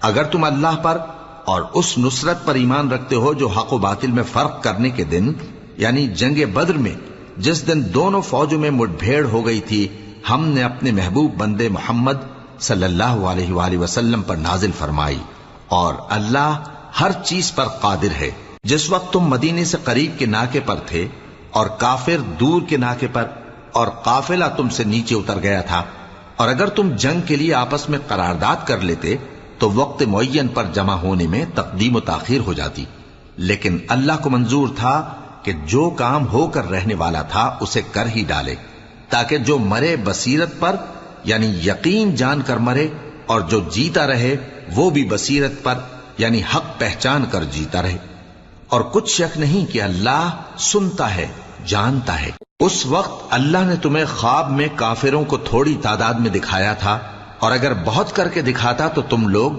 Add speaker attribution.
Speaker 1: اگر تم اللہ پر اور اس نصرت پر ایمان رکھتے ہو جو حق و باطل میں فرق کرنے کے دن، یعنی جنگ بدر میں جس دن دونوں فوجوں میں مٹ بھیڑ ہو گئی تھی، ہم نے اپنے محبوب بندے محمد صلی اللہ علیہ وآلہ وسلم پر نازل فرمائی، اور اللہ ہر چیز پر قادر ہے۔ جس وقت تم مدینے سے قریب کے ناکے پر تھے اور کافر دور کے ناکے پر، اور قافلہ تم سے نیچے اتر گیا تھا، اور اگر تم جنگ کے لیے آپس میں قرارداد کر لیتے تو وقت معین پر جمع ہونے میں تقدیم و تاخیر ہو جاتی، لیکن اللہ کو منظور تھا کہ جو کام ہو کر رہنے والا تھا اسے کر ہی ڈالے، تاکہ جو مرے بصیرت پر یعنی یقین جان کر مرے، اور جو جیتا رہے وہ بھی بصیرت پر یعنی حق پہچان کر جیتا رہے۔ اور کچھ شک نہیں کہ اللہ سنتا ہے، جانتا ہے۔ اس وقت اللہ نے تمہیں خواب میں کافروں کو تھوڑی تعداد میں دکھایا تھا، اور اگر بہت کر کے دکھاتا تو تم لوگ